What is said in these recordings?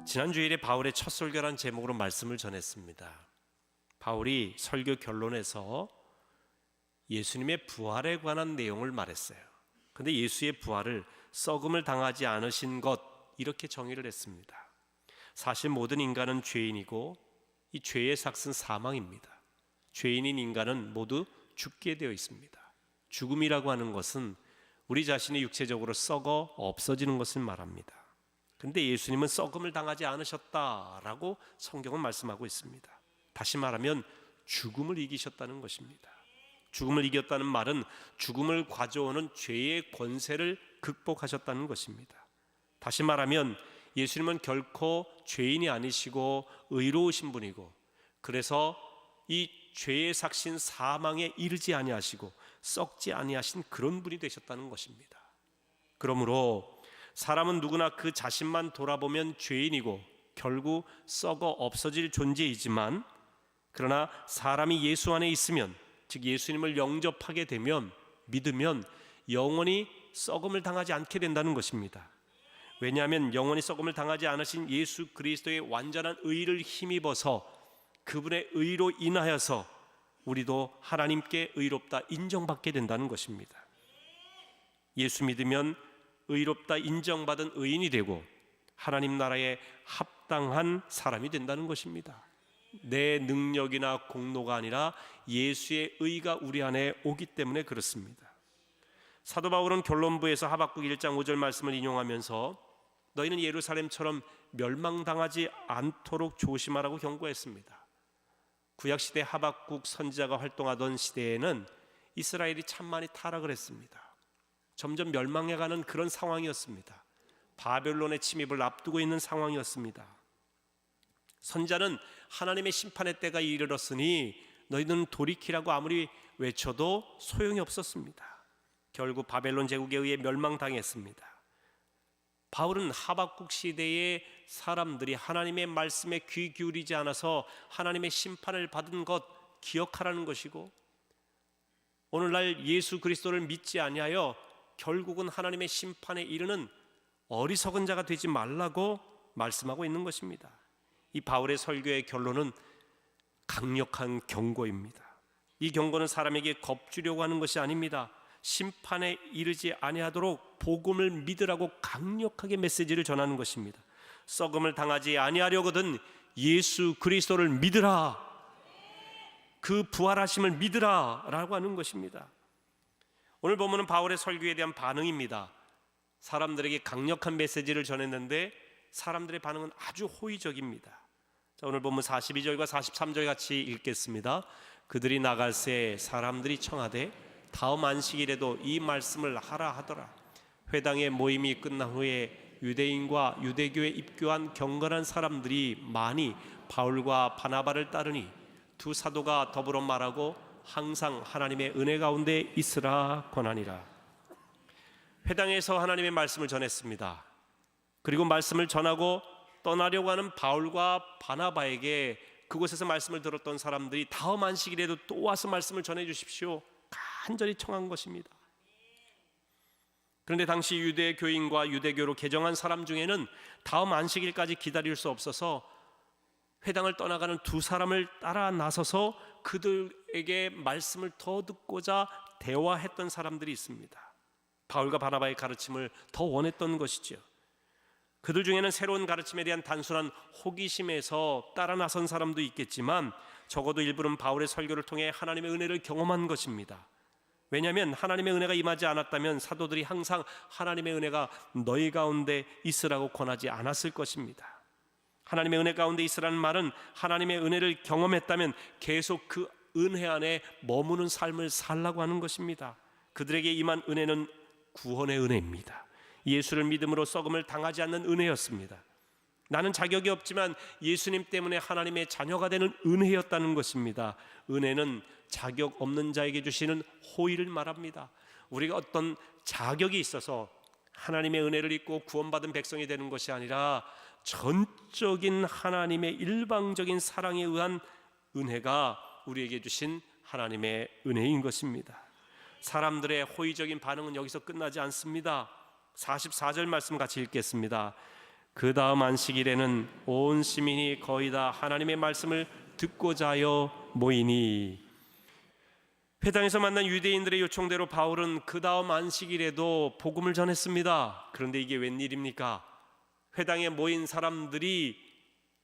지난 주일에 바울의 첫 설교라는 제목으로 말씀을 전했습니다. 바울이 설교 결론에서 예수님의 부활에 관한 내용을 말했어요. 근데 예수의 부활을 썩음을 당하지 않으신 것, 이렇게 정의를 했습니다. 사실 모든 인간은 죄인이고 이 죄의 삭은 사망입니다. 죄인인 인간은 모두 죽게 되어 있습니다. 죽음이라고 하는 것은 우리 자신이 육체적으로 썩어 없어지는 것을 말합니다. 근데 예수님은 썩음을 당하지 않으셨다라고 성경은 말씀하고 있습니다. 다시 말하면 죽음을 이기셨다는 것입니다. 죽음을 이겼다는 말은 죽음을 가져오는 죄의 권세를 극복하셨다는 것입니다. 다시 말하면 예수님은 결코 죄인이 아니시고 의로우신 분이고, 그래서 이 죄의 삭신 사망에 이르지 아니하시고 썩지 아니하신 그런 분이 되셨다는 것입니다. 그러므로 사람은 누구나 그 자신만 돌아보면 죄인이고 결국 썩어 없어질 존재이지만, 그러나 사람이 예수 안에 있으면, 즉 예수님을 영접하게 되면, 믿으면 영원히 썩음을 당하지 않게 된다는 것입니다. 왜냐하면 영원히 썩음을 당하지 않으신 예수 그리스도의 완전한 의를 힘입어서 그분의 의로 인하여서 우리도 하나님께 의롭다 인정받게 된다는 것입니다. 예수 믿으면 의롭다 인정받은 의인이 되고 하나님 나라에 합당한 사람이 된다는 것입니다. 내 능력이나 공로가 아니라 예수의 의가 우리 안에 오기 때문에 그렇습니다. 사도 바울은 결론부에서 하박국 1장 5절 말씀을 인용하면서 너희는 예루살렘처럼 멸망당하지 않도록 조심하라고 경고했습니다. 구약시대 하박국 선지자가 활동하던 시대에는 이스라엘이 참 많이 타락을 했습니다. 점점 멸망해가는 그런 상황이었습니다. 바벨론의 침입을 앞두고 있는 상황이었습니다. 선지자는 하나님의 심판의 때가 이르렀으니 너희는 돌이키라고 아무리 외쳐도 소용이 없었습니다. 결국 바벨론 제국에 의해 멸망당했습니다. 바울은 하박국 시대의 사람들이 하나님의 말씀에 귀 기울이지 않아서 하나님의 심판을 받은 것 기억하라는 것이고, 오늘날 예수 그리스도를 믿지 아니하여 결국은 하나님의 심판에 이르는 어리석은 자가 되지 말라고 말씀하고 있는 것입니다. 이 바울의 설교의 결론은 강력한 경고입니다. 이 경고는 사람에게 겁주려고 하는 것이 아닙니다. 심판에 이르지 아니하도록 복음을 믿으라고 강력하게 메시지를 전하는 것입니다. 썩음을 당하지 아니하려거든 예수 그리스도를 믿으라, 그 부활하심을 믿으라 라고 하는 것입니다. 오늘 본문은 바울의 설교에 대한 반응입니다. 사람들에게 강력한 메시지를 전했는데 사람들의 반응은 아주 호의적입니다. 자, 오늘 본문 42절과 43절 같이 읽겠습니다. 그들이 나갈새 사람들이 청하되 다음 안식일에도 이 말씀을 하라 하더라. 회당의 모임이 끝난 후에 유대인과 유대교에 입교한 경건한 사람들이 많이 바울과 바나바를 따르니 두 사도가 더불어 말하고 항상 하나님의 은혜 가운데 있으라 권하니라. 회당에서 하나님의 말씀을 전했습니다. 그리고 말씀을 전하고 떠나려고 하는 바울과 바나바에게 그곳에서 말씀을 들었던 사람들이 다음 안식일에도 또 와서 말씀을 전해 주십시오, 간절히 청한 것입니다. 그런데 당시 유대 교인과 유대교로 개정한 사람 중에는 다음 안식일까지 기다릴 수 없어서 회당을 떠나가는 두 사람을 따라 나서서 그들에게 말씀을 더 듣고자 대화했던 사람들이 있습니다. 바울과 바나바의 가르침을 더 원했던 것이죠. 그들 중에는 새로운 가르침에 대한 단순한 호기심에서 따라 나선 사람도 있겠지만 적어도 일부는 바울의 설교를 통해 하나님의 은혜를 경험한 것입니다. 왜냐하면 하나님의 은혜가 임하지 않았다면 사도들이 항상 하나님의 은혜가 너희 가운데 있으라고 권하지 않았을 것입니다. 하나님의 은혜 가운데 있으라는 말은 하나님의 은혜를 경험했다면 계속 그 은혜 안에 머무는 삶을 살라고 하는 것입니다. 그들에게 임한 은혜는 구원의 은혜입니다. 예수를 믿음으로 썩음을 당하지 않는 은혜였습니다. 나는 자격이 없지만 예수님 때문에 하나님의 자녀가 되는 은혜였다는 것입니다. 은혜는 자격 없는 자에게 주시는 호의를 말합니다. 우리가 어떤 자격이 있어서 하나님의 은혜를 입고 구원받은 백성이 되는 것이 아니라 전적인 하나님의 일방적인 사랑에 의한 은혜가 우리에게 주신 하나님의 은혜인 것입니다. 사람들의 호의적인 반응은 여기서 끝나지 않습니다. 44절 말씀 같이 읽겠습니다. 그 다음 안식일에는 온 시민이 거의 다 하나님의 말씀을 듣고자 하여 모이니. 회당에서 만난 유대인들의 요청대로 바울은 그 다음 안식일에도 복음을 전했습니다. 그런데 이게 웬일입니까? 회당에 모인 사람들이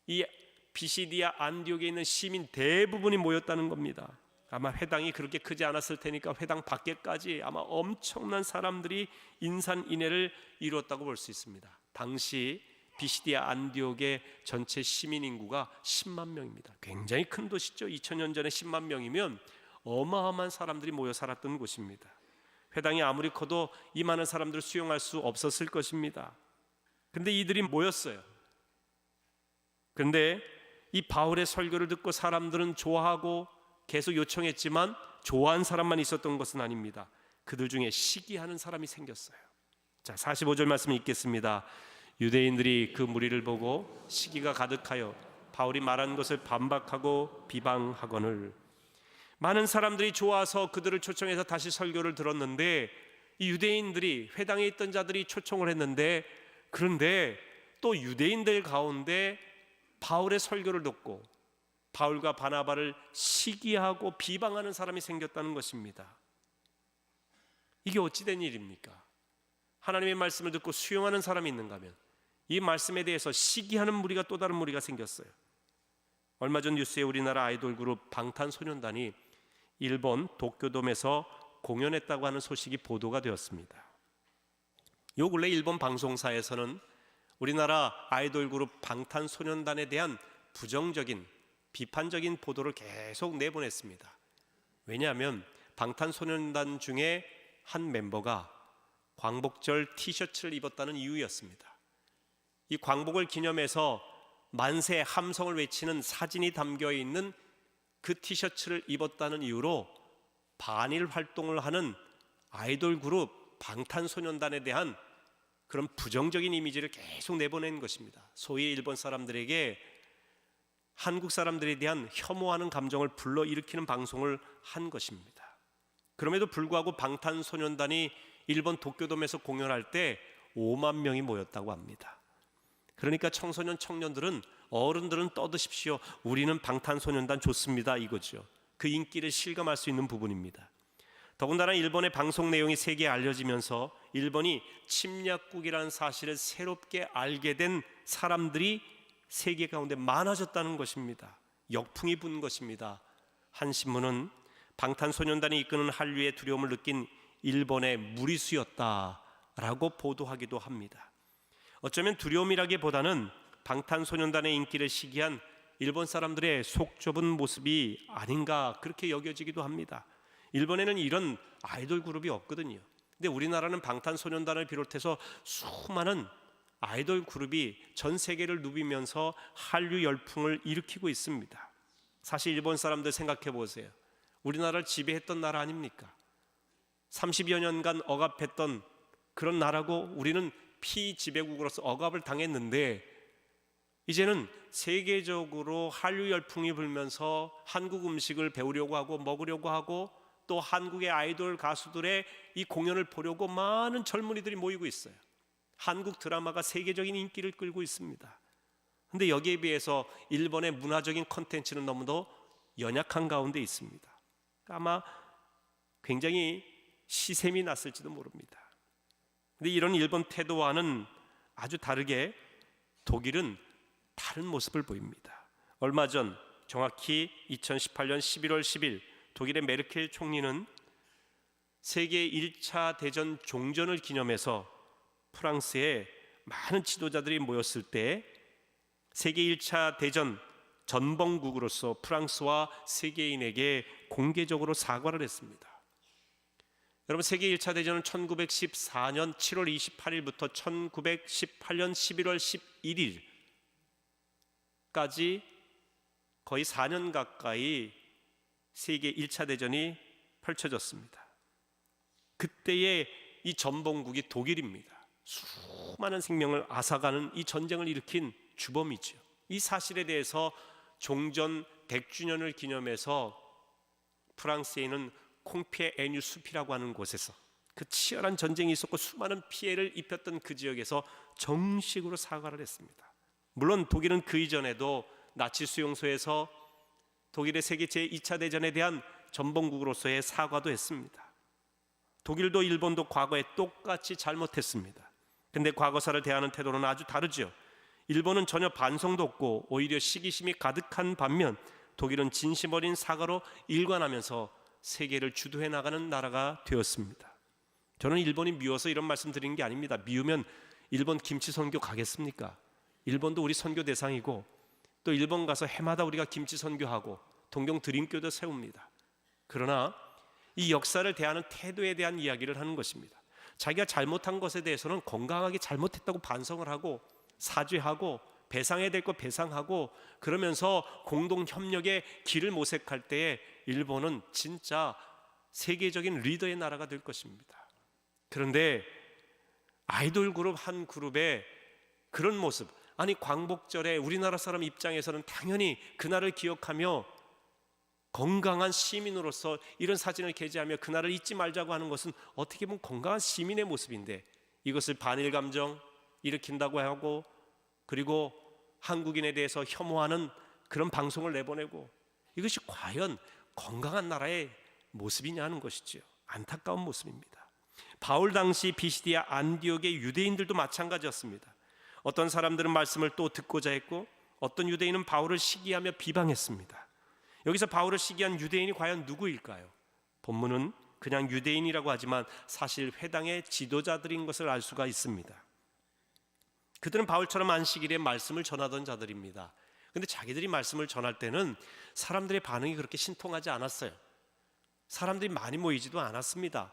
이 비시디아 안디옥에 있는 시민 대부분이 모였다는 겁니다. 아마 회당이 그렇게 크지 않았을 테니까 회당 밖에까지 아마 엄청난 사람들이 인산인해를 이루었다고 볼 수 있습니다. 당시 비시디아 안디옥의 전체 시민 인구가 10만 명입니다. 굉장히 큰 도시죠. 2000년 전에 10만 명이면 어마어마한 사람들이 모여 살았던 곳입니다. 회당이 아무리 커도 이 많은 사람들을 수용할 수 없었을 것입니다. 그런데 이들이 모였어요. 그런데 이 바울의 설교를 듣고 사람들은 좋아하고 계속 요청했지만 좋아한 사람만 있었던 것은 아닙니다. 그들 중에 시기하는 사람이 생겼어요. 자, 45절 말씀 읽겠습니다. 유대인들이 그 무리를 보고 시기가 가득하여 바울이 말한 것을 반박하고 비방하거늘. 많은 사람들이 좋아서 그들을 초청해서 다시 설교를 들었는데, 이 유대인들이, 회당에 있던 자들이 초청을 했는데, 그런데 또 유대인들 가운데 바울의 설교를 듣고 바울과 바나바를 시기하고 비방하는 사람이 생겼다는 것입니다. 이게 어찌된 일입니까? 하나님의 말씀을 듣고 수용하는 사람이 있는가 하면 이 말씀에 대해서 시기하는 무리가, 또 다른 무리가 생겼어요. 얼마 전 뉴스에 우리나라 아이돌 그룹 방탄소년단이 일본 도쿄돔에서 공연했다고 하는 소식이 보도가 되었습니다. 요 근래 일본 방송사에서는 우리나라 아이돌 그룹 방탄소년단에 대한 부정적인, 비판적인 보도를 계속 내보냈습니다. 왜냐하면 방탄소년단 중에 한 멤버가 광복절 티셔츠를 입었다는 이유였습니다. 이 광복을 기념해서 만세 함성을 외치는 사진이 담겨 있는 그 티셔츠를 입었다는 이유로 반일 활동을 하는 아이돌 그룹 방탄소년단에 대한 그런 부정적인 이미지를 계속 내보낸 것입니다. 소위 일본 사람들에게 한국 사람들에 대한 혐오하는 감정을 불러일으키는 방송을 한 것입니다. 그럼에도 불구하고 방탄소년단이 일본 도쿄돔에서 공연할 때 5만 명이 모였다고 합니다. 그러니까 청소년 청년들은, 어른들은 떠드십시오. 우리는 방탄소년단 좋습니다, 이거죠. 그 인기를 실감할 수 있는 부분입니다. 더군다나 일본의 방송 내용이 세계에 알려지면서 일본이 침략국이라는 사실을 새롭게 알게 된 사람들이 세계 가운데 많아졌다는 것입니다. 역풍이 분 것입니다. 한 신문은 방탄소년단이 이끄는 한류의 두려움을 느낀 일본의 무리수였다라고 보도하기도 합니다. 어쩌면 두려움이라기보다는 방탄소년단의 인기를 시기한 일본 사람들의 속 좁은 모습이 아닌가, 그렇게 여겨지기도 합니다. 일본에는 이런 아이돌 그룹이 없거든요. 근데 우리나라는 방탄소년단을 비롯해서 수많은 아이돌 그룹이 전 세계를 누비면서 한류 열풍을 일으키고 있습니다. 사실 일본 사람들 생각해 보세요. 우리나라를 지배했던 나라 아닙니까? 30여 년간 억압했던 그런 나라고, 우리는 피지배국으로서 억압을 당했는데 이제는 세계적으로 한류 열풍이 불면서 한국 음식을 배우려고 하고 먹으려고 하고, 또 한국의 아이돌 가수들의 이 공연을 보려고 많은 젊은이들이 모이고 있어요. 한국 드라마가 세계적인 인기를 끌고 있습니다. 그런데 여기에 비해서 일본의 문화적인 콘텐츠는 너무도 연약한 가운데 있습니다. 아마 굉장히 시샘이 났을지도 모릅니다. 그런데 이런 일본 태도와는 아주 다르게 독일은 다른 모습을 보입니다. 얼마 전, 정확히 2018년 11월 10일 독일의 메르켈 총리는 세계 1차 대전 종전을 기념해서 프랑스에 많은 지도자들이 모였을 때 세계 1차 대전 전범국으로서 프랑스와 세계인에게 공개적으로 사과를 했습니다. 여러분, 세계 1차 대전은 1914년 7월 28일부터 1918년 11월 11일까지 거의 4년 가까이 세계 1차 대전이 펼쳐졌습니다. 그때의 이 전범국이 독일입니다. 수많은 생명을 앗아가는 이 전쟁을 일으킨 주범이죠. 이 사실에 대해서 종전 100주년을 기념해서 프랑스에 있는 콩피에 애뉴 숲이라고 하는 곳에서, 그 치열한 전쟁이 있었고 수많은 피해를 입혔던 그 지역에서 정식으로 사과를 했습니다. 물론 독일은 그 이전에도 나치 수용소에서 독일의 세계 제2차 대전에 대한 전범국으로서의 사과도 했습니다. 독일도 일본도 과거에 똑같이 잘못했습니다. 근데 과거사를 대하는 태도는 아주 다르죠. 일본은 전혀 반성도 없고 오히려 시기심이 가득한 반면 독일은 진심 어린 사과로 일관하면서 세계를 주도해 나가는 나라가 되었습니다. 저는 일본이 미워서 이런 말씀 드리는 게 아닙니다. 미우면 일본 김치 선교 가겠습니까? 일본도 우리 선교 대상이고 또 일본 가서 해마다 우리가 김치 선교하고 동경 드림교도 세웁니다. 그러나 이 역사를 대하는 태도에 대한 이야기를 하는 것입니다. 자기가 잘못한 것에 대해서는 건강하게 잘못했다고 반성을 하고 사죄하고 배상해야 될 거 배상하고 그러면서 공동 협력의 길을 모색할 때에 일본은 진짜 세계적인 리더의 나라가 될 것입니다. 그런데 아이돌 그룹 한 그룹의 그런 모습, 아니 광복절에 우리나라 사람 입장에서는 당연히 그날을 기억하며 건강한 시민으로서 이런 사진을 게재하며 그날을 잊지 말자고 하는 것은 어떻게 보면 건강한 시민의 모습인데 이것을 반일 감정 일으킨다고 하고 그리고 한국인에 대해서 혐오하는 그런 방송을 내보내고 이것이 과연 건강한 나라의 모습이냐 하는 것이죠. 안타까운 모습입니다. 바울 당시 비시디아 안디옥의 유대인들도 마찬가지였습니다. 어떤 사람들은 말씀을 또 듣고자 했고 어떤 유대인은 바울을 시기하며 비방했습니다. 여기서 바울을 시기한 유대인이 과연 누구일까요? 본문은 그냥 유대인이라고 하지만 사실 회당의 지도자들인 것을 알 수가 있습니다. 그들은 바울처럼 안식일에 말씀을 전하던 자들입니다. 그런데 자기들이 말씀을 전할 때는 사람들의 반응이 그렇게 신통하지 않았어요. 사람들이 많이 모이지도 않았습니다.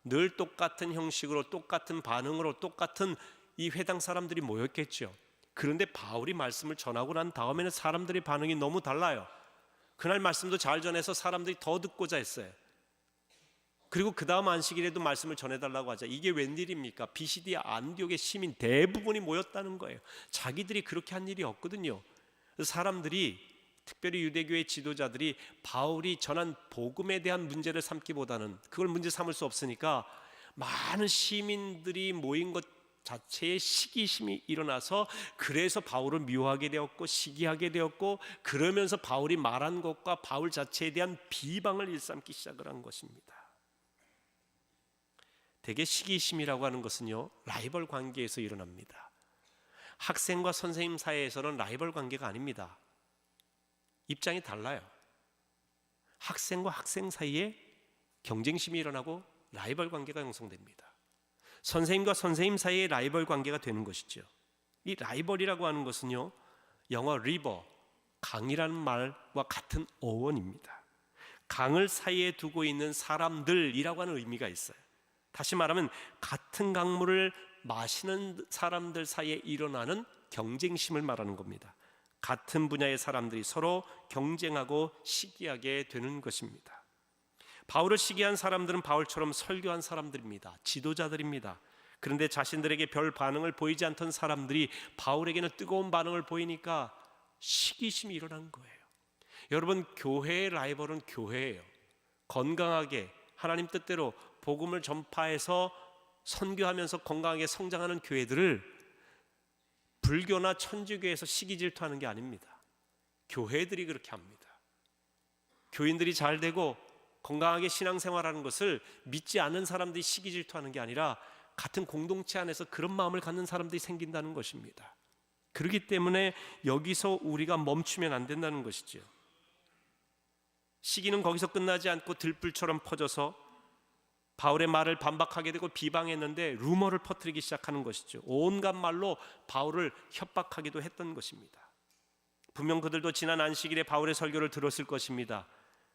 늘 똑같은 형식으로 똑같은 반응으로 똑같은 이 회당 사람들이 모였겠죠. 그런데 바울이 말씀을 전하고 난 다음에는 사람들의 반응이 너무 달라요. 그날 말씀도 잘 전해서 사람들이 더 듣고자 했어요. 그리고 그 다음 안식일에도 말씀을 전해달라고 하자. 이게 웬일입니까? 비시디아 안디옥의 시민 대부분이 모였다는 거예요. 자기들이 그렇게 한 일이 없거든요. 사람들이 특별히 유대교의 지도자들이 바울이 전한 복음에 대한 문제를 삼기보다는 그걸 문제 삼을 수 없으니까 많은 시민들이 모인 것 자체에 시기심이 일어나서 그래서 바울을 미워하게 되었고 시기하게 되었고 그러면서 바울이 말한 것과 바울 자체에 대한 비방을 일삼기 시작을 한 것입니다. 대개 시기심이라고 하는 것은요 라이벌 관계에서 일어납니다. 학생과 선생님 사이에서는 라이벌 관계가 아닙니다. 입장이 달라요. 학생과 학생 사이에 경쟁심이 일어나고 라이벌 관계가 형성됩니다. 선생님과 선생님 사이에 라이벌 관계가 되는 것이죠. 이 라이벌이라고 하는 것은요 영어 리버, 강이라는 말과 같은 어원입니다. 강을 사이에 두고 있는 사람들이라고 하는 의미가 있어요. 다시 말하면 같은 강물을 마시는 사람들 사이에 일어나는 경쟁심을 말하는 겁니다. 같은 분야의 사람들이 서로 경쟁하고 시기하게 되는 것입니다. 바울을 시기한 사람들은 바울처럼 설교한 사람들입니다. 지도자들입니다. 그런데 자신들에게 별 반응을 보이지 않던 사람들이 바울에게는 뜨거운 반응을 보이니까 시기심이 일어난 거예요. 여러분, 교회의 라이벌은 교회예요. 건강하게 하나님 뜻대로 복음을 전파해서 선교하면서 건강하게 성장하는 교회들을 불교나 천주교에서 시기 질투하는 게 아닙니다. 교회들이 그렇게 합니다. 교인들이 잘 되고 건강하게 신앙생활하는 것을 믿지 않는 사람들이 시기 질투하는 게 아니라 같은 공동체 안에서 그런 마음을 갖는 사람들이 생긴다는 것입니다. 그렇기 때문에 여기서 우리가 멈추면 안 된다는 것이죠. 시기는 거기서 끝나지 않고 들불처럼 퍼져서 바울의 말을 반박하게 되고 비방했는데 루머를 퍼뜨리기 시작하는 것이죠. 온갖 말로 바울을 협박하기도 했던 것입니다. 분명 그들도 지난 안식일에 바울의 설교를 들었을 것입니다.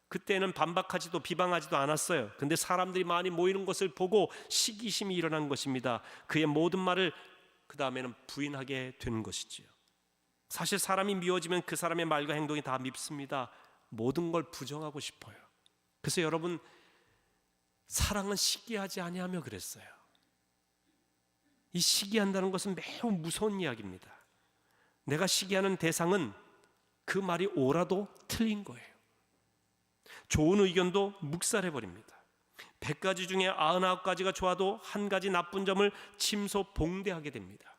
그때는 반박하지도 비방하지도 않았어요. 근데 사람들이 많이 모이는 것을 보고 시기심이 일어난 것입니다. 그의 모든 말을 그 다음에는 부인하게 되는 것이지요. 사실 사람이 미워지면 그 사람의 말과 행동이 다 밉습니다. 모든 걸 부정하고 싶어요. 그래서 여러분, 사랑은 시기하지 아니하며 그랬어요. 이 시기한다는 것은 매우 무서운 이야기입니다. 내가 시기하는 대상은 그 말이 옳아도 틀린 거예요. 좋은 의견도 묵살해버립니다. 100가지 중에 99가지가 좋아도 한 가지 나쁜 점을 침소봉대하게 됩니다.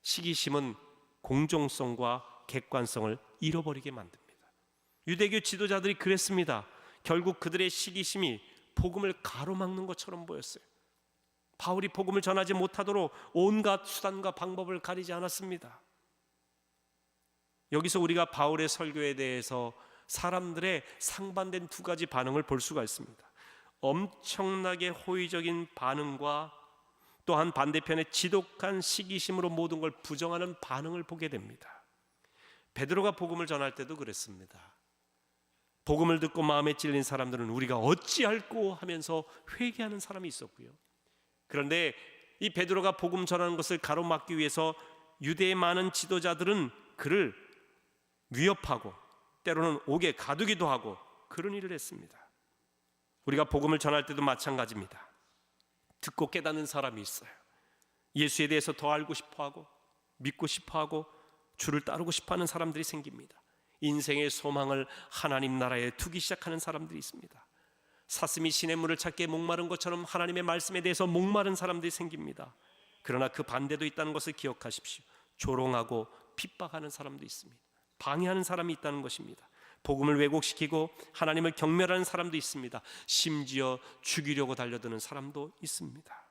시기심은 공정성과 객관성을 잃어버리게 만듭니다. 유대교 지도자들이 그랬습니다. 결국 그들의 시기심이 복음을 가로막는 것처럼 보였어요. 바울이 복음을 전하지 못하도록 온갖 수단과 방법을 가리지 않았습니다. 여기서 우리가 바울의 설교에 대해서 사람들의 상반된 두 가지 반응을 볼 수가 있습니다. 엄청나게 호의적인 반응과 또한 반대편에 지독한 시기심으로 모든 걸 부정하는 반응을 보게 됩니다. 베드로가 복음을 전할 때도 그랬습니다. 복음을 듣고 마음에 찔린 사람들은 우리가 어찌할꼬 하면서 회개하는 사람이 있었고요. 그런데 이 베드로가 복음 전하는 것을 가로막기 위해서 유대의 많은 지도자들은 그를 위협하고 때로는 옥에 가두기도 하고 그런 일을 했습니다. 우리가 복음을 전할 때도 마찬가지입니다. 듣고 깨닫는 사람이 있어요. 예수에 대해서 더 알고 싶어하고 믿고 싶어하고 주를 따르고 싶어하는 사람들이 생깁니다. 인생의 소망을 하나님 나라에 두기 시작하는 사람들이 있습니다. 사슴이 시냇물을 찾기에 목마른 것처럼 하나님의 말씀에 대해서 목마른 사람들이 생깁니다. 그러나 그 반대도 있다는 것을 기억하십시오. 조롱하고 핍박하는 사람도 있습니다. 방해하는 사람이 있다는 것입니다. 복음을 왜곡시키고 하나님을 경멸하는 사람도 있습니다. 심지어 죽이려고 달려드는 사람도 있습니다.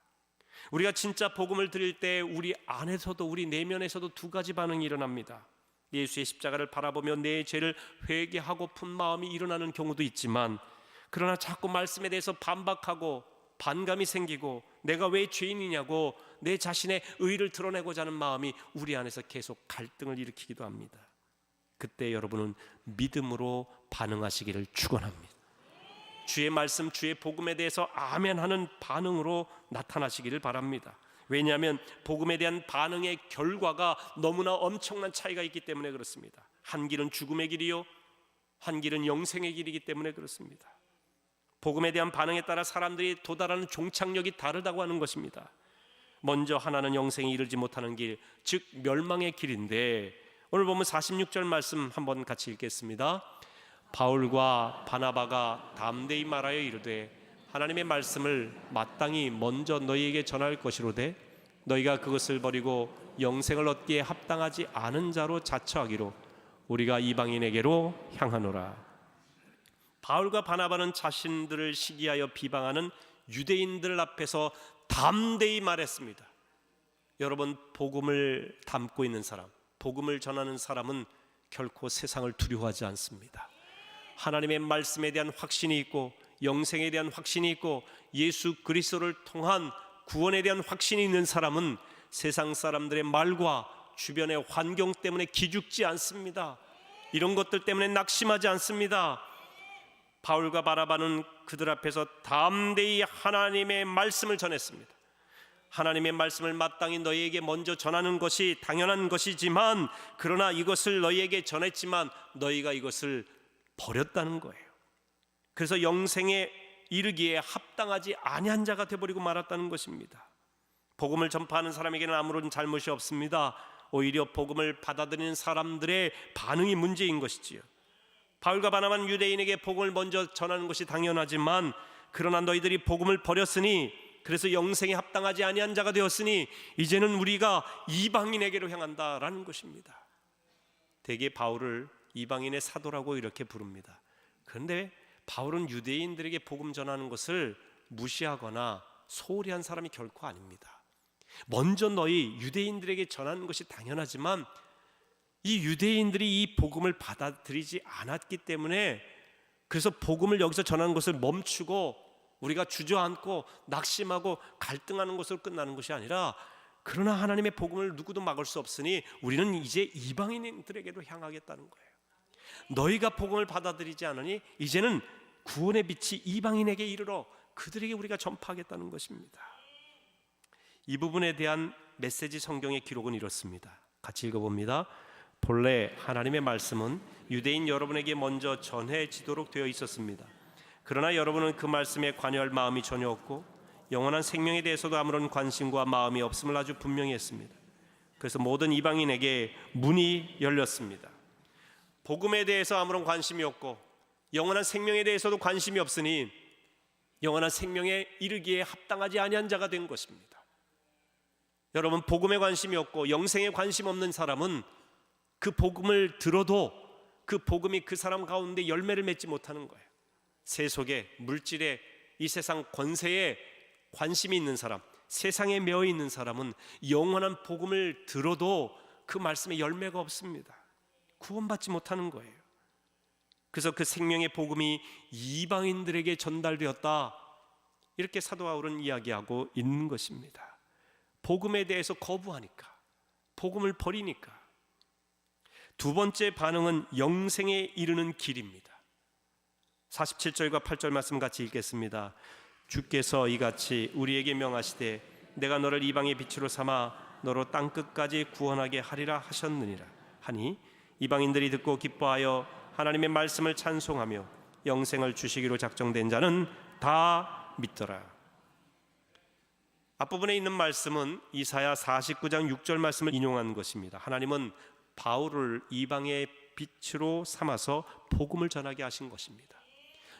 우리가 진짜 복음을 드릴 때 우리 안에서도 우리 내면에서도 두 가지 반응이 일어납니다. 예수의 십자가를 바라보며 내 죄를 회개하고픈 마음이 일어나는 경우도 있지만, 그러나 자꾸 말씀에 대해서 반박하고 반감이 생기고 내가 왜 죄인이냐고 내 자신의 의를 드러내고자 하는 마음이 우리 안에서 계속 갈등을 일으키기도 합니다. 그때 여러분은 믿음으로 반응하시기를 축원합니다. 주의 말씀, 주의 복음에 대해서 아멘하는 반응으로 나타나시기를 바랍니다. 왜냐하면 복음에 대한 반응의 결과가 너무나 엄청난 차이가 있기 때문에 그렇습니다. 한 길은 죽음의 길이요, 한 길은 영생의 길이기 때문에 그렇습니다. 복음에 대한 반응에 따라 사람들이 도달하는 종착역이 다르다고 하는 것입니다. 먼저 하나는 영생에 이르지 못하는 길, 즉 멸망의 길인데, 오늘 보면 46절 말씀 한번 같이 읽겠습니다. 바울과 바나바가 담대히 말하여 이르되 하나님의 말씀을 마땅히 먼저 너희에게 전할 것이로되 너희가 그것을 버리고 영생을 얻기에 합당하지 않은 자로 자처하기로 우리가 이방인에게로 향하노라. 바울과 바나바는 자신들을 시기하여 비방하는 유대인들 앞에서 담대히 말했습니다. 여러분, 복음을 담고 있는 사람, 복음을 전하는 사람은 결코 세상을 두려워하지 않습니다. 하나님의 말씀에 대한 확신이 있고 영생에 대한 확신이 있고 예수 그리스도를 통한 구원에 대한 확신이 있는 사람은 세상 사람들의 말과 주변의 환경 때문에 기죽지 않습니다. 이런 것들 때문에 낙심하지 않습니다. 바울과 바나바는 그들 앞에서 담대히 하나님의 말씀을 전했습니다. 하나님의 말씀을 마땅히 너희에게 먼저 전하는 것이 당연한 것이지만, 그러나 이것을 너희에게 전했지만 너희가 이것을 버렸다는 거예요. 그래서 영생에 이르기에 합당하지 아니한 자가 되어버리고 말았다는 것입니다. 복음을 전파하는 사람에게는 아무런 잘못이 없습니다. 오히려 복음을 받아들이는 사람들의 반응이 문제인 것이지요. 바울과 바나바는 유대인에게 복음을 먼저 전하는 것이 당연하지만, 그러나 너희들이 복음을 버렸으니, 그래서 영생에 합당하지 아니한 자가 되었으니 이제는 우리가 이방인에게로 향한다라는 것입니다. 대개 바울을 이방인의 사도라고 이렇게 부릅니다. 그런데 바울은 유대인들에게 복음 전하는 것을 무시하거나 소홀히 한 사람이 결코 아닙니다. 먼저 너희 유대인들에게 전하는 것이 당연하지만 이 유대인들이 이 복음을 받아들이지 않았기 때문에, 그래서 복음을 여기서 전하는 것을 멈추고 우리가 주저앉고 낙심하고 갈등하는 것으로 끝나는 것이 아니라, 그러나 하나님의 복음을 누구도 막을 수 없으니 우리는 이제 이방인들에게로 향하겠다는 거예요. 너희가 복음을 받아들이지 않으니 이제는 구원의 빛이 이방인에게 이르러 그들에게 우리가 전파하겠다는 것입니다. 이 부분에 대한 메시지 성경의 기록은 이렇습니다. 같이 읽어봅니다. 본래 하나님의 말씀은 유대인 여러분에게 먼저 전해지도록 되어 있었습니다. 그러나 여러분은 그 말씀에 관여할 마음이 전혀 없고 영원한 생명에 대해서도 아무런 관심과 마음이 없음을 아주 분명히 했습니다. 그래서 모든 이방인에게 문이 열렸습니다. 복음에 대해서 아무런 관심이 없고 영원한 생명에 대해서도 관심이 없으니 영원한 생명에 이르기에 합당하지 아니한 자가 된 것입니다. 여러분, 복음에 관심이 없고 영생에 관심 없는 사람은 그 복음을 들어도 그 복음이 그 사람 가운데 열매를 맺지 못하는 거예요. 세속에, 물질에, 이 세상 권세에 관심이 있는 사람, 세상에 매여 있는 사람은 영원한 복음을 들어도 그 말씀에 열매가 없습니다. 구원받지 못하는 거예요. 그래서 그 생명의 복음이 이방인들에게 전달되었다, 이렇게 사도 바울은 이야기하고 있는 것입니다. 복음에 대해서 거부하니까, 복음을 버리니까. 두 번째 반응은 영생에 이르는 길입니다. 47절과 8절 말씀 같이 읽겠습니다. 주께서 이같이 우리에게 명하시되 내가 너를 이방의 빛으로 삼아 너로 땅끝까지 구원하게 하리라 하셨느니라 하니, 이방인들이 듣고 기뻐하여 하나님의 말씀을 찬송하며 영생을 주시기로 작정된 자는 다 믿더라. 앞부분에 있는 말씀은 이사야 49장 6절 말씀을 인용한 것입니다. 하나님은 바울을 이방의 빛으로 삼아서 복음을 전하게 하신 것입니다.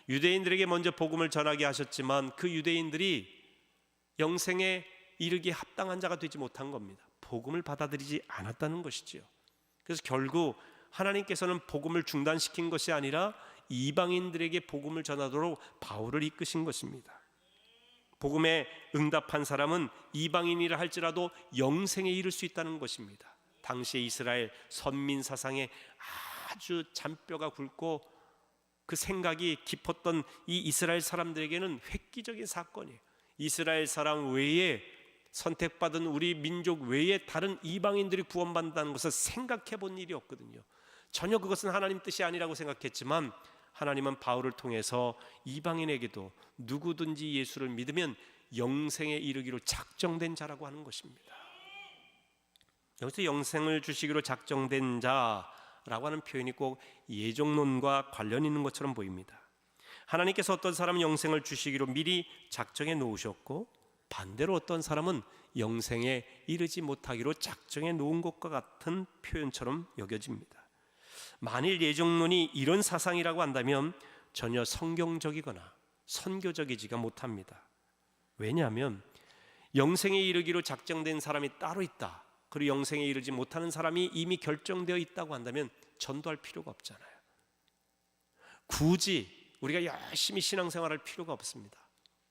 유대인들에게 먼저 복음을 전하게 하셨지만 그 유대인들이 영생에 이르기에 합당한 자가 되지 못한 겁니다. 복음을 받아들이지 않았다는 것이지요. 그래서 결국 하나님께서는 복음을 중단시킨 것이 아니라 이방인들에게 복음을 전하도록 바울을 이끄신 것입니다. 복음에 응답한 사람은 이방인이라 할지라도 영생에 이를 수 있다는 것입니다. 당시의 이스라엘 선민 사상에 아주 잔뼈가 굵고 그 생각이 깊었던 이 이스라엘 사람들에게는 획기적인 사건이에요. 이스라엘 사람 외에, 선택받은 우리 민족 외에 다른 이방인들이 구원받는다는 것을 생각해 본 일이 없거든요. 전혀 그것은 하나님 뜻이 아니라고 생각했지만 하나님은 바울을 통해서 이방인에게도 누구든지 예수를 믿으면 영생에 이르기로 작정된 자라고 하는 것입니다. 여기서 영생을 주시기로 작정된 자라고 하는 표현이 꼭 예정론과 관련 있는 것처럼 보입니다. 하나님께서 어떤 사람은 영생을 주시기로 미리 작정해 놓으셨고, 반대로 어떤 사람은 영생에 이르지 못하기로 작정해 놓은 것과 같은 표현처럼 여겨집니다. 만일 예정론이 이런 사상이라고 한다면 전혀 성경적이거나 선교적이지가 못합니다. 왜냐하면 영생에 이르기로 작정된 사람이 따로 있다, 그리고 영생에 이르지 못하는 사람이 이미 결정되어 있다고 한다면 전도할 필요가 없잖아요. 굳이 우리가 열심히 신앙생활할 필요가 없습니다.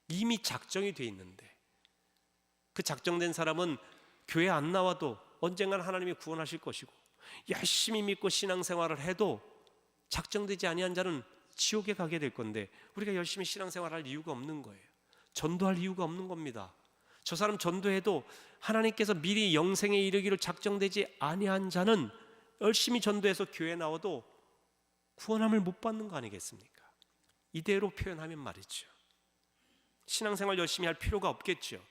이미 작정이 되어 있는데, 그 작정된 사람은 교회 안 나와도 언젠가는 하나님이 구원하실 것이고, 열심히 믿고 신앙생활을 해도 작정되지 아니한 자는 지옥에 가게 될 건데 우리가 열심히 신앙생활할 이유가 없는 거예요. 전도할 이유가 없는 겁니다. 저 사람 전도해도 하나님께서 미리 영생에 이르기로 작정되지 아니한 자는 열심히 전도해서 교회 나와도 구원함을 못 받는 거 아니겠습니까? 이대로 표현하면 말이죠, 신앙생활 열심히 할 필요가 없겠죠.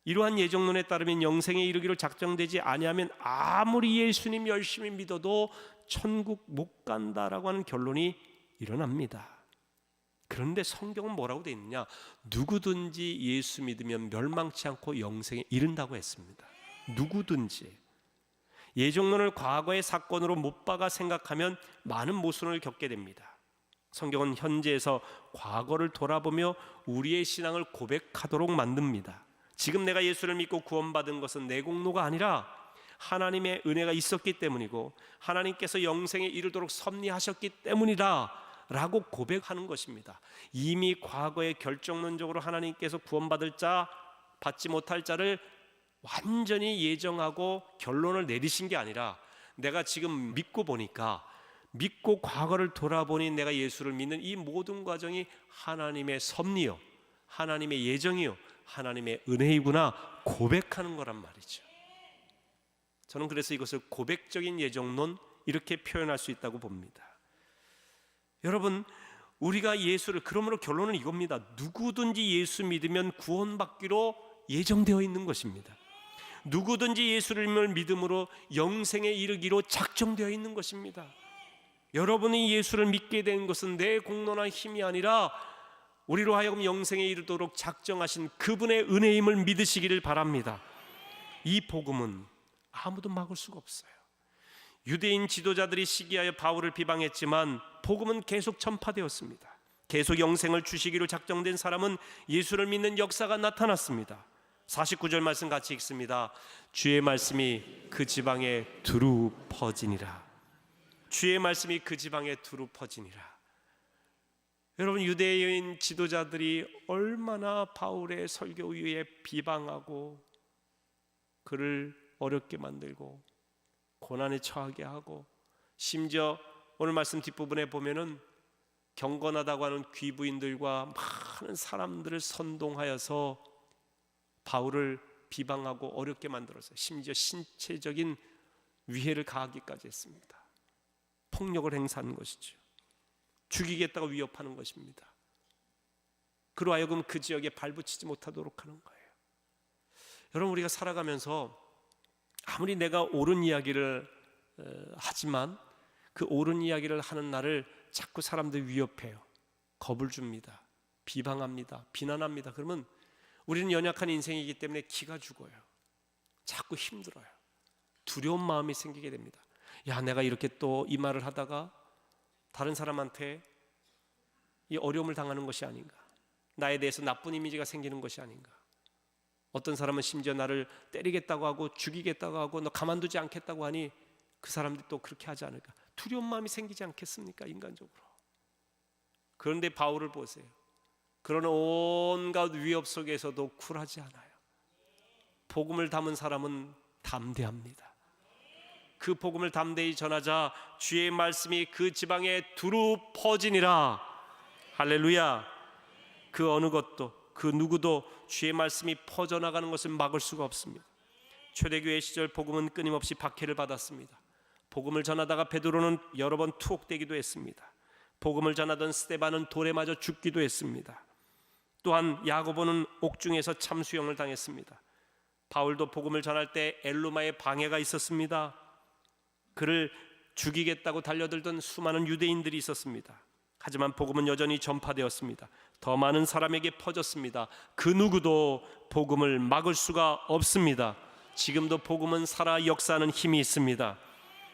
이러한 예정론에 따르면 영생에 이르기로 작정되지 아니하면 아무리 예수님 열심히 믿어도 천국 못 간다라고 하는 결론이 일어납니다. 그런데 성경은 뭐라고 되어 있느냐? 누구든지 예수 믿으면 멸망치 않고 영생에 이른다고 했습니다. 누구든지. 예정론을 과거의 사건으로 못 박아 생각하면 많은 모순을 겪게 됩니다. 성경은 현재에서 과거를 돌아보며 우리의 신앙을 고백하도록 만듭니다. 지금 내가 예수를 믿고 구원받은 것은 내 공로가 아니라 하나님의 은혜가 있었기 때문이고 하나님께서 영생에 이르도록 섭리하셨기 때문이다 라고 고백하는 것입니다. 이미 과거에 결정론적으로 하나님께서 구원받을 자, 받지 못할 자를 완전히 예정하고 결론을 내리신 게 아니라 내가 지금 믿고 보니까, 믿고 과거를 돌아보니 내가 예수를 믿는 이 모든 과정이 하나님의 섭리요, 하나님의 예정이요, 하나님의 은혜이구나 고백하는 거란 말이죠. 저는 그래서 이것을 고백적인 예정론, 이렇게 표현할 수 있다고 봅니다. 여러분, 우리가 예수를, 그러므로 결론은 이겁니다. 누구든지 예수 믿으면 구원받기로 예정되어 있는 것입니다. 누구든지 예수를 믿음으로 영생에 이르기로 작정되어 있는 것입니다. 여러분이 예수를 믿게 된 것은 내 공로나 힘이 아니라 우리로 하여금 영생에 이르도록 작정하신 그분의 은혜임을 믿으시기를 바랍니다. 이 복음은 아무도 막을 수가 없어요. 유대인 지도자들이 시기하여 바울을 비방했지만 복음은 계속 전파되었습니다. 계속 영생을 주시기로 작정된 사람은 예수를 믿는 역사가 나타났습니다. 49절 말씀 같이 읽습니다. 주의 말씀이 그 지방에 두루 퍼지니라. 주의 말씀이 그 지방에 두루 퍼지니라. 여러분, 유대인 지도자들이 얼마나 바울의 설교 위에 비방하고 그를 어렵게 만들고 고난에 처하게 하고, 심지어 오늘 말씀 뒷부분에 보면은 경건하다고 하는 귀부인들과 많은 사람들을 선동하여서 바울을 비방하고 어렵게 만들었어요. 심지어 신체적인 위해를 가하기까지 했습니다. 폭력을 행사하는 것이죠. 죽이겠다고 위협하는 것입니다. 그로 하여금 그 지역에 발붙이지 못하도록 하는 거예요. 여러분, 우리가 살아가면서 아무리 내가 옳은 이야기를 하지만 그 옳은 이야기를 하는 나를 자꾸 사람들이 위협해요. 겁을 줍니다. 비방합니다. 비난합니다. 그러면 우리는 연약한 인생이기 때문에 기가 죽어요. 자꾸 힘들어요. 두려운 마음이 생기게 됩니다. 야, 내가 이렇게 또 이 말을 하다가 다른 사람한테 이 어려움을 당하는 것이 아닌가, 나에 대해서 나쁜 이미지가 생기는 것이 아닌가. 어떤 사람은 심지어 나를 때리겠다고 하고 죽이겠다고 하고 너 가만두지 않겠다고 하니 그 사람들이 또 그렇게 하지 않을까. 두려운 마음이 생기지 않겠습니까, 인간적으로. 그런데 바울을 보세요. 그런 온갖 위협 속에서도 쿨하지 않아요. 복음을 담은 사람은 담대합니다. 그 복음을 담대히 전하자 주의 말씀이 그 지방에 두루 퍼지니라. 할렐루야. 그 어느 것도 그 누구도 주의 말씀이 퍼져나가는 것을 막을 수가 없습니다. 초대교회 시절 복음은 끊임없이 박해를 받았습니다. 복음을 전하다가 베드로는 여러 번 투옥되기도 했습니다. 복음을 전하던 스데반은 돌에 맞아 죽기도 했습니다. 또한 야고보는 옥중에서 참수형을 당했습니다. 바울도 복음을 전할 때 엘루마의 방해가 있었습니다. 그를 죽이겠다고 달려들던 수많은 유대인들이 있었습니다. 하지만 복음은 여전히 전파되었습니다. 더 많은 사람에게 퍼졌습니다. 그 누구도 복음을 막을 수가 없습니다. 지금도 복음은 살아 역사하는 힘이 있습니다.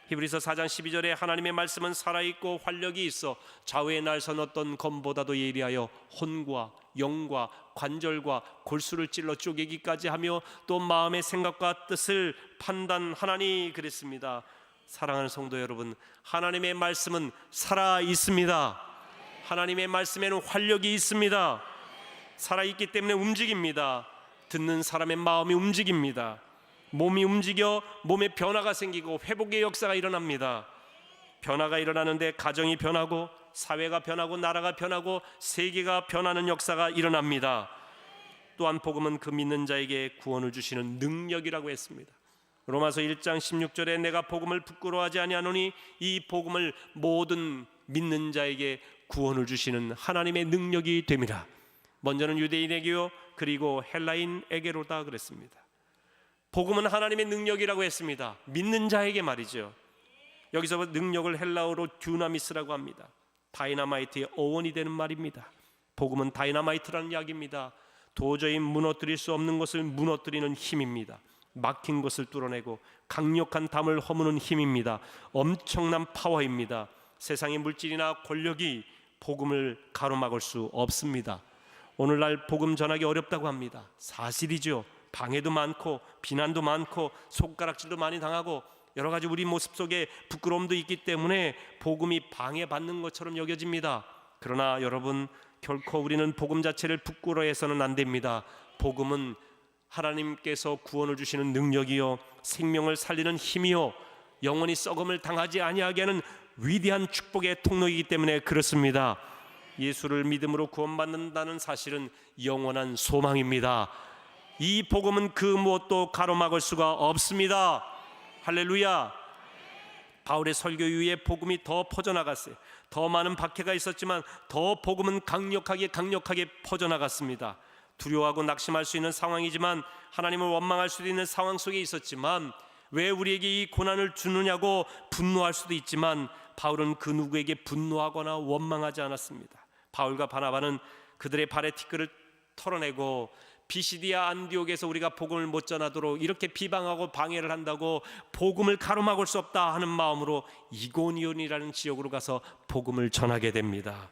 히브리서 4장 12절에 하나님의 말씀은 살아있고 활력이 있어 좌우의 날선 어떤 검보다도 예리하여 혼과 영과 관절과 골수를 찔러 쪼개기까지 하며 또 마음의 생각과 뜻을 판단하나니 그랬습니다. 사랑하는 성도 여러분, 하나님의 말씀은 살아있습니다. 하나님의 말씀에는 활력이 있습니다. 살아있기 때문에 움직입니다. 듣는 사람의 마음이 움직입니다. 몸이 움직여 몸에 변화가 생기고 회복의 역사가 일어납니다. 변화가 일어나는데 가정이 변하고 사회가 변하고 나라가 변하고 세계가 변하는 역사가 일어납니다. 또한 복음은 그 믿는 자에게 구원을 주시는 능력이라고 했습니다. 로마서 1장 16절에 내가 복음을 부끄러워하지 아니하노니 이 복음을 모든 믿는 자에게 구원을 주시는 하나님의 능력이 됨이라. 먼저는 유대인에게요 그리고 헬라인에게로다 그랬습니다. 복음은 하나님의 능력이라고 했습니다. 믿는 자에게 말이죠. 여기서 능력을 헬라어로 듀나미스라고 합니다. 다이너마이트의 어원이 되는 말입니다. 복음은 다이너마이트라는 이야기입니다. 도저히 무너뜨릴 수 없는 것을 무너뜨리는 힘입니다. 막힌 것을 뚫어내고 강력한 담을 허무는 힘입니다. 엄청난 파워입니다. 세상의 물질이나 권력이 복음을 가로막을 수 없습니다. 오늘날 복음 전하기 어렵다고 합니다. 사실이죠. 방해도 많고 비난도 많고 손가락질도 많이 당하고 여러 가지 우리 모습 속에 부끄러움도 있기 때문에 복음이 방해받는 것처럼 여겨집니다. 그러나 여러분, 결코 우리는 복음 자체를 부끄러워해서는 안 됩니다. 복음은 하나님께서 구원을 주시는 능력이요 생명을 살리는 힘이요 영원히 썩음을 당하지 아니하게 하는 위대한 축복의 통로이기 때문에 그렇습니다. 예수를 믿음으로 구원받는다는 사실은 영원한 소망입니다. 이 복음은 그 무엇도 가로막을 수가 없습니다. 할렐루야. 바울의 설교 이후에 복음이 더 퍼져나갔어요. 더 많은 박해가 있었지만 더 복음은 강력하게 퍼져나갔습니다. 두려워하고 낙심할 수 있는 상황이지만 하나님을 원망할 수도 있는 상황 속에 있었지만 왜 우리에게 이 고난을 주느냐고 분노할 수도 있지만 바울은 그 누구에게 분노하거나 원망하지 않았습니다. 바울과 바나바는 그들의 발의 티끌을 털어내고 비시디아 안디옥에서 우리가 복음을 못 전하도록 이렇게 비방하고 방해를 한다고 복음을 가로막을 수 없다 하는 마음으로 이고니온이라는 지역으로 가서 복음을 전하게 됩니다.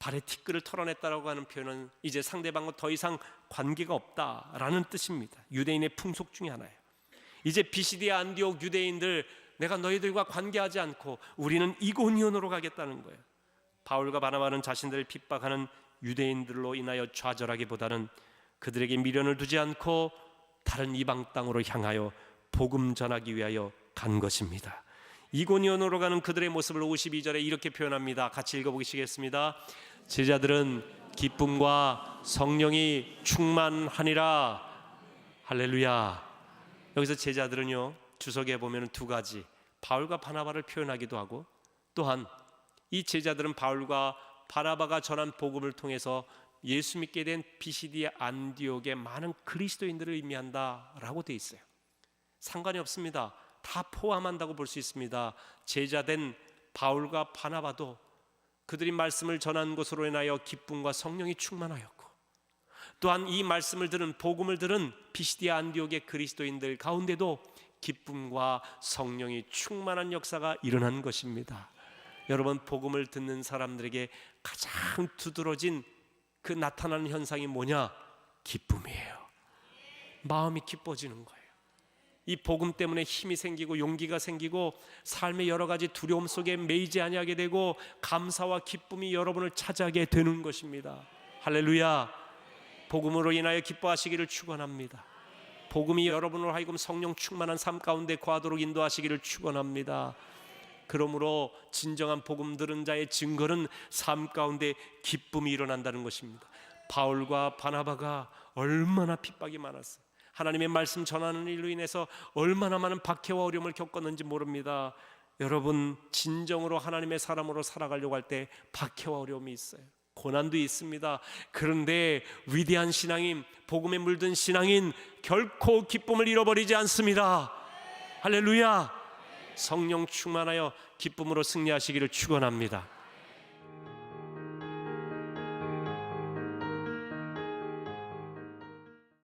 발에 티끌을 털어냈다라고 하는 표현은 이제 상대방과 더 이상 관계가 없다라는 뜻입니다. 유대인의 풍속 중에 하나예요. 이제 비시디아 안디옥 유대인들, 내가 너희들과 관계하지 않고 우리는 이고니온으로 가겠다는 거예요. 바울과 바나바는 자신들을 핍박하는 유대인들로 인하여 좌절하기보다는 그들에게 미련을 두지 않고 다른 이방 땅으로 향하여 복음 전하기 위하여 간 것입니다. 이고니온으로 가는 그들의 모습을 52절에 이렇게 표현합니다. 같이 읽어보시겠습니다. 제자들은 기쁨과 성령이 충만하니라. 할렐루야. 여기서 제자들은요, 주석에 보면 두 가지, 바울과 바나바를 표현하기도 하고, 또한 이 제자들은 바울과 바나바가 전한 복음을 통해서 예수 믿게 된 비시디아 안디옥의 많은 그리스도인들을 의미한다라고 되어 있어요. 상관이 없습니다. 다 포함한다고 볼 수 있습니다. 제자된 바울과 바나바도 그들이 말씀을 전한 것으로 인하여 기쁨과 성령이 충만하였고, 또한 이 말씀을 들은, 복음을 들은 비시디아 안디옥의 그리스도인들 가운데도 기쁨과 성령이 충만한 역사가 일어난 것입니다. 여러분, 복음을 듣는 사람들에게 가장 두드러진 그 나타나는 현상이 뭐냐? 기쁨이에요. 마음이 기뻐지는 거예요. 이 복음 때문에 힘이 생기고 용기가 생기고 삶의 여러 가지 두려움 속에 매이지 아니하게 되고 감사와 기쁨이 여러분을 차지하게 되는 것입니다. 할렐루야. 복음으로 인하여 기뻐하시기를 축원합니다. 복음이 여러분으로 하여금 성령 충만한 삶 가운데 거하도록 인도하시기를 축원합니다. 그러므로 진정한 복음 들은 자의 증거는 삶 가운데 기쁨이 일어난다는 것입니다. 바울과 바나바가 얼마나 핍박이 많았어요. 하나님의 말씀 전하는 일로 인해서 얼마나 많은 박해와 어려움을 겪었는지 모릅니다. 여러분, 진정으로 하나님의 사람으로 살아가려고 할 때 박해와 어려움이 있어요. 고난도 있습니다. 그런데 위대한 신앙인, 복음에 물든 신앙인 결코 기쁨을 잃어버리지 않습니다. 할렐루야. 성령 충만하여 기쁨으로 승리하시기를 축원합니다.